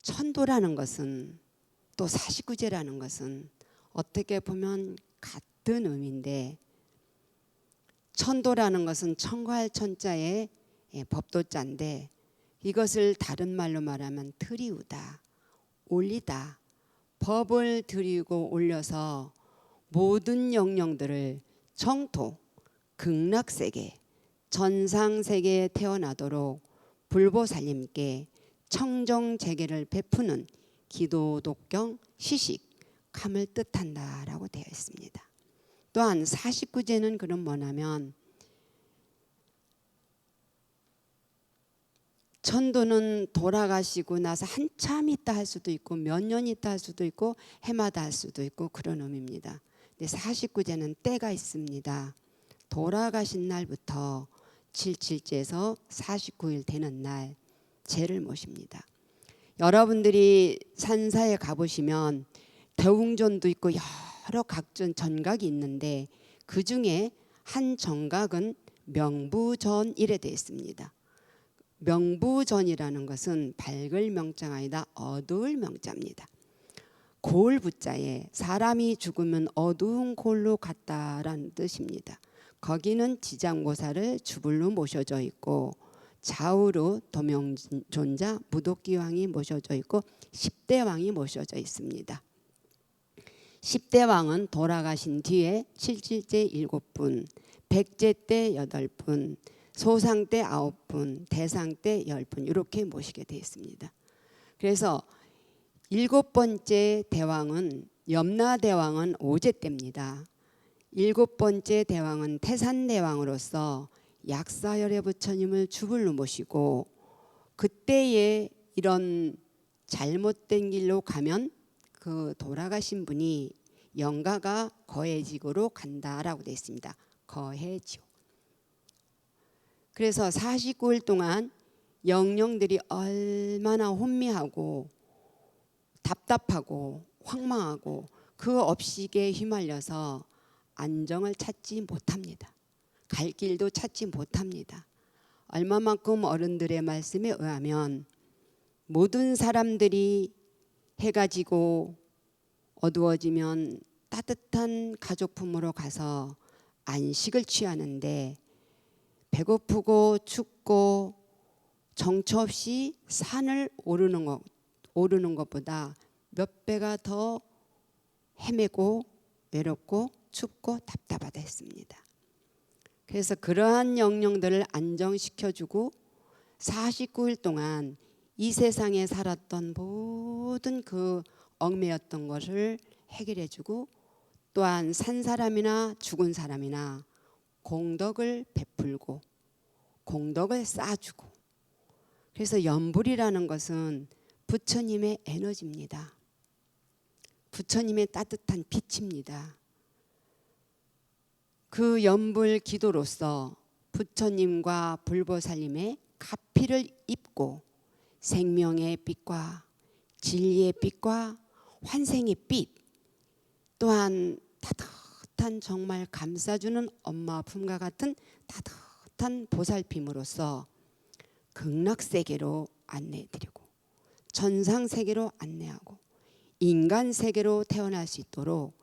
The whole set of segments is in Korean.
천도라는 것은 또 49제라는 것은 어떻게 보면 같은 의미인데, 천도라는 것은 청구할 천자의 법도자인데, 이것을 다른 말로 말하면 드리우다, 올리다, 법을 드리고 올려서 모든 영령들을 정토, 극락세계, 전상세계에 태어나도록 불보살님께 청정제계를 베푸는 기도, 독경, 시식함을 뜻한다라고 되어 있습니다. 또한 49제는 그럼 뭐냐면, 천도는 돌아가시고 나서 한참 있다 할 수도 있고 몇 년 있다 할 수도 있고 해마다 할 수도 있고 그런 의미입니다. 근데 49제는 때가 있습니다. 돌아가신 날부터 77제에서 49일 되는 날 제를 모십니다. 여러분들이 산사에 가보시면 대웅전도 있고 여러 각종 전각이 있는데, 그 중에 한 정각은 명부전이래 되어 있습니다. 명부전이라는 것은 밝을 명자가 아니다 어두울 명자입니다. 고을 부자에 사람이 죽으면 어두운 골로 갔다라는 뜻입니다. 거기는 지장고사를 주불로 모셔져 있고, 좌우로 도명존자 무독기왕이 모셔져 있고 10대 왕이 모셔져 있습니다. 10대 왕은 돌아가신 뒤에 77제 7분, 100제 때 8분, 소상 때 9분, 대상 때 10분 이렇게 모시게 되어 있습니다. 그래서 7번째 대왕은 염라대왕은 5제 때입니다. 7번째 대왕은 태산대왕으로서 약사열애 부처님을 주불로 모시고, 그때에 이런 잘못된 길로 가면 그 돌아가신 분이 영가가 거해지고로 간다라고 되어 있습니다. 거해지고. 그래서 49일 동안 영령들이 얼마나 혼미하고 답답하고 황망하고 그 업식에 휘말려서 안정을 찾지 못합니다. 갈 길도 찾지 못합니다. 얼마만큼 어른들의 말씀에 의하면 모든 사람들이 해가 지고 어두워지면 따뜻한 가족품으로 가서 안식을 취하는데, 배고프고 춥고 정처 없이 산을 오르는 것보다 몇 배가 더 헤매고 외롭고 춥고 답답하다 했습니다. 그래서 그러한 영령들을 안정시켜주고 49일 동안 이 세상에 살았던 모든 그 얽매였던 것을 해결해주고, 또한 산 사람이나 죽은 사람이나 공덕을 베풀고 공덕을 쌓아주고, 그래서 연불이라는 것은 부처님의 에너지입니다. 부처님의 따뜻한 빛입니다. 그 연불 기도로서 부처님과 불보살님의 가피를 입고 생명의 빛과 진리의 빛과 환생의 빛, 또한 따뜻한 정말 감싸주는 엄마 품과 같은 따뜻한 보살핌으로써 극락세계로 안내해드리고 전상세계로 안내하고 인간세계로 태어날 수 있도록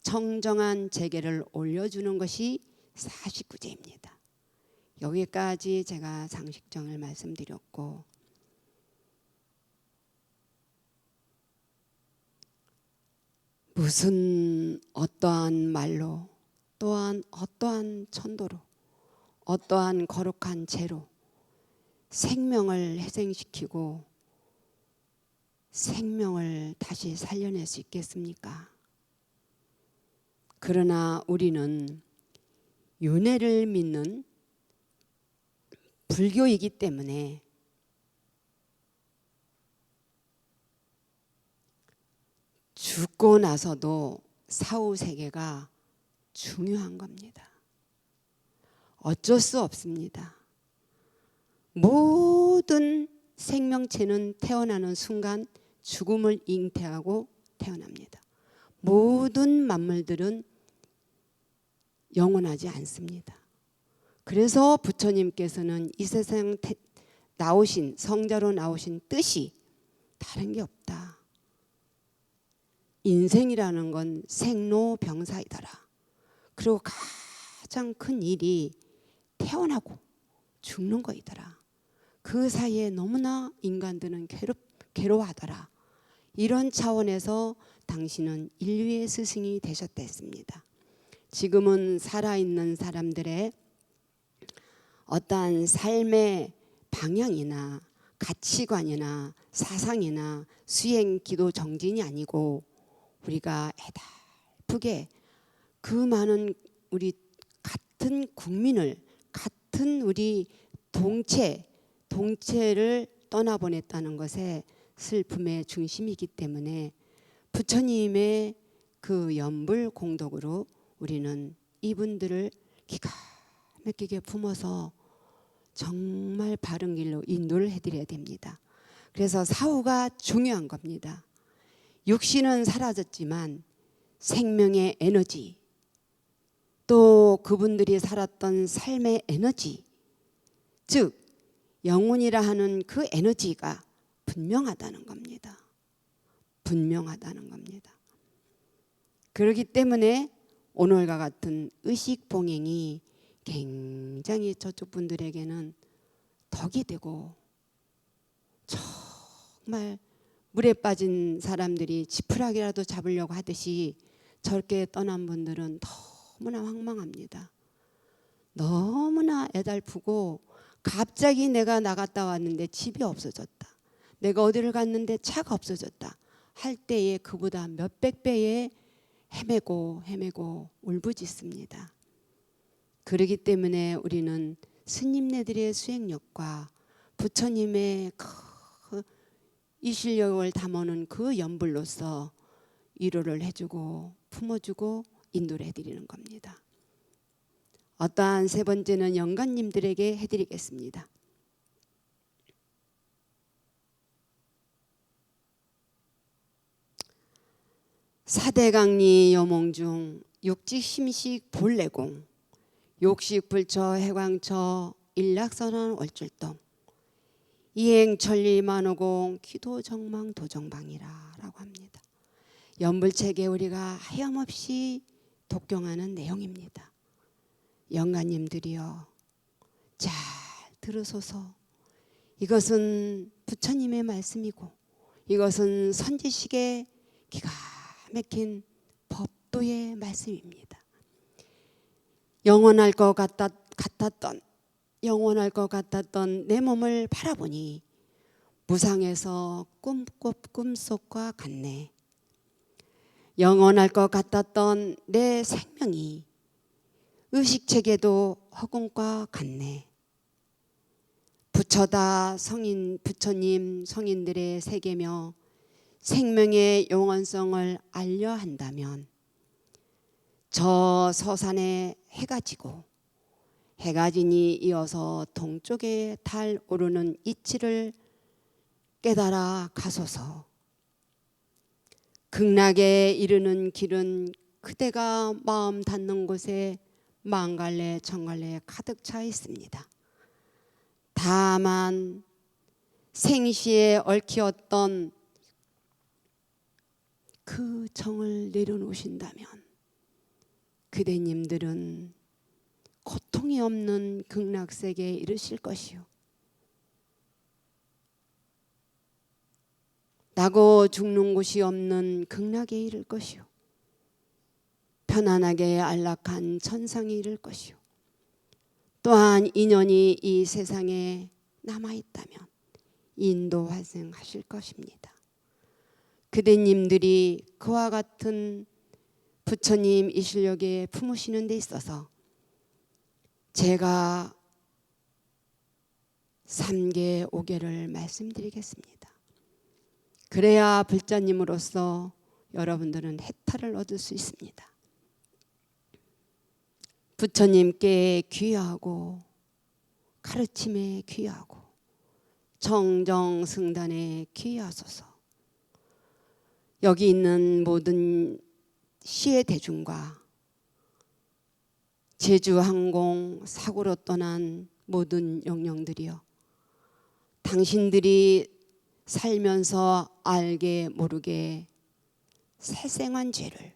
청정한 제계를 올려주는 것이 49제입니다. 여기까지 제가 상식정을 말씀드렸고, 무슨 어떠한 말로, 또한 어떠한 천도로, 어떠한 거룩한 제로 생명을 회생시키고 생명을 다시 살려낼 수 있겠습니까? 그러나 우리는 윤회를 믿는 불교이기 때문에 죽고 나서도 사후세계가 중요한 겁니다. 어쩔 수 없습니다. 모든 생명체는 태어나는 순간 죽음을 잉태하고 태어납니다. 모든 만물들은 영원하지 않습니다. 그래서 부처님께서는 이 세상 나오신 성자로 나오신 뜻이 다른 게 없다. 인생이라는 건 생로병사이더라. 그리고 가장 큰 일이 태어나고 죽는 거이더라. 그 사이에 너무나 인간들은 괴로워하더라. 이런 차원에서 당신은 인류의 스승이 되셨다 했습니다. 지금은 살아있는 사람들의 어떠한 삶의 방향이나 가치관이나 사상이나 수행 기도 정진이 아니고 우리가 애달프게 그 많은 우리 같은 국민을 같은 우리 동체를 떠나보냈다는 것에 슬픔의 중심이기 때문에 부처님의 그 연불 공덕으로 우리는 이분들을 기가 막히게 품어서 정말 바른 길로 인도를 해드려야 됩니다. 그래서 사후가 중요한 겁니다. 육신은 사라졌지만 생명의 에너지, 또 그분들이 살았던 삶의 에너지, 즉 영혼이라 하는 그 에너지가 분명하다는 겁니다. 분명하다는 겁니다. 그렇기 때문에 오늘과 같은 의식봉행이 굉장히 저쪽 분들에게는 덕이 되고, 정말 물에 빠진 사람들이 지푸라기라도 잡으려고 하듯이 저렇게 떠난 분들은 너무나 황망합니다. 너무나 애달프고, 갑자기 내가 나갔다 왔는데 집이 없어졌다, 내가 어디를 갔는데 차가 없어졌다 할 때에 그보다 몇백 배의 헤매고 울부짖습니다. 그렇기 때문에 우리는 스님네들의 수행력과 부처님의 그 이실력을 담아놓은 그 연불로서 위로를 해주고 품어주고 인도를 해드리는 겁니다. 어떠한 세 번째는 영가님들에게 해드리겠습니다. 사대강리 여몽중 육직심식 본래공 욕식불처 해광처 일락선언 월출동 이행천리만호공 기도정망 도정방이라 라고 합니다. 연불책에 우리가 하염없이 독경하는 내용입니다. 영가님들이여 잘 들으소서. 이것은 부처님의 말씀이고 이것은 선지식의 기가 막힌 법도의 말씀입니다. 영원할 것 같았던 내 몸을 바라보니 무상에서 꿈속과 같네. 영원할 것 같았던 내 생명이 의식체계도 허공과 같네. 부처다 부처님 성인들의 세계며 생명의 영원성을 알려 한다면 저 서산에 해가 지고 해가 지니 이어서 동쪽에 달 오르는 이치를 깨달아 가소서. 극락에 이르는 길은 그대가 마음 닿는 곳에 만갈래 천갈래 가득 차 있습니다. 다만 생시에 얽히었던 그 정을 내려놓으신다면 그대님들은 고통이 없는 극락세계에 이르실 것이요, 나고 죽는 곳이 없는 극락에 이를 것이요, 편안하게 안락한 천상에 이를 것이요, 또한 인연이 이 세상에 남아있다면 인도 환생하실 것입니다. 그대님들이 그와 같은 부처님 이실력에 품으시는 데 있어서 제가 3개 5개를 말씀드리겠습니다. 그래야 불자님으로서 여러분들은 해탈을 얻을 수 있습니다. 부처님께 귀하고 가르침에 귀하고 정정승단에 귀하소서. 여기 있는 모든 시의 대중과 제주항공 사고로 떠난 모든 영령들이여, 당신들이 살면서 알게 모르게 살생한 죄를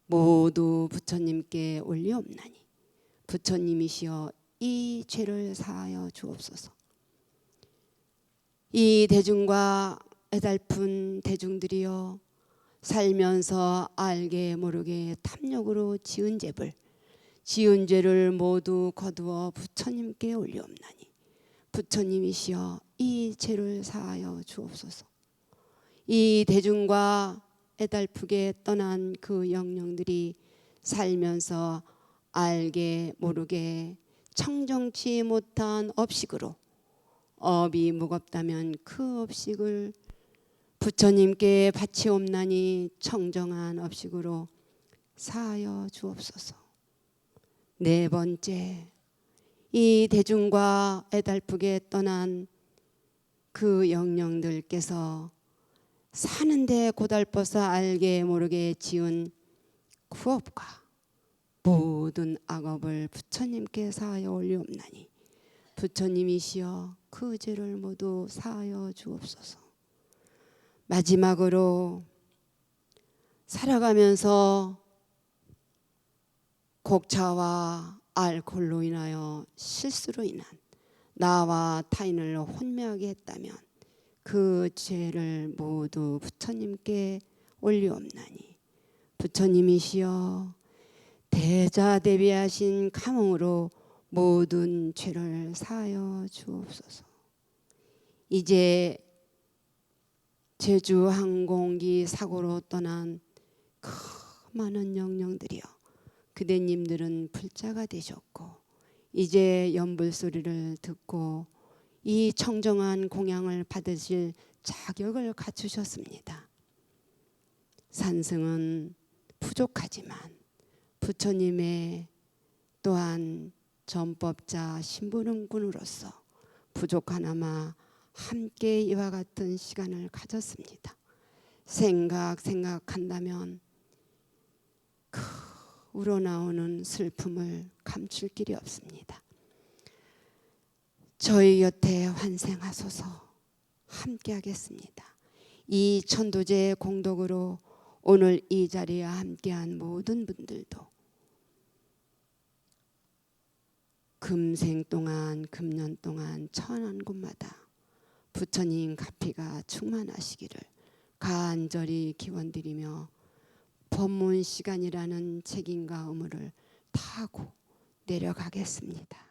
모두 부처님께 올리옵나니 부처님이시여 이 죄를 사하여 주옵소서. 이 대중과 애달픈 대중들이여 살면서 알게 모르게 탐욕으로 지은 죄를 모두 거두어 부처님께 올리옵나니 부처님이시여 이 죄를 사하여 주옵소서. 이 대중과 애달프게 떠난 그 영령들이 살면서 알게 모르게 청정치 못한 업식으로 업이 무겁다면 그 업식을 부처님께 바치옵나니 청정한 업식으로 사하여 주옵소서. 네 번째, 이 대중과 애달프게 떠난 그 영령들께서 사는데 고달퍼서 알게 모르게 지은 구업과 모든 악업을 부처님께 사하여 올리옵나니 부처님이시여 그 죄를 모두 사하여 주옵소서. 마지막으로 살아가면서 곡차와 알코올로 인하여 실수로 인한 나와 타인을 혼매하게 했다면 그 죄를 모두 부처님께 올리옵나니 부처님이시여 대자대비하신 감흥으로 모든 죄를 사하여 주옵소서. 이제 제주 항공기 사고로 떠난 그 많은 영령들이여 그대님들은 불자가 되셨고 이제 연불소리를 듣고 이 청정한 공양을 받으실 자격을 갖추셨습니다. 산승은 부족하지만 부처님의 또한 전법자 신부름꾼으로서 부족하나마 함께 이와 같은 시간을 가졌습니다. 생각한다면 우러나오는 슬픔을 감출 길이 없습니다. 저희 곁에 환생하소서. 함께 하겠습니다. 이 천도제 공덕으로 오늘 이 자리에 함께한 모든 분들도 금생 동안 금년 동안 천한 곳마다 부처님 가피가 충만하시기를 간절히 기원드리며 법문 시간이라는 책임과 의무를 다하고 내려가겠습니다.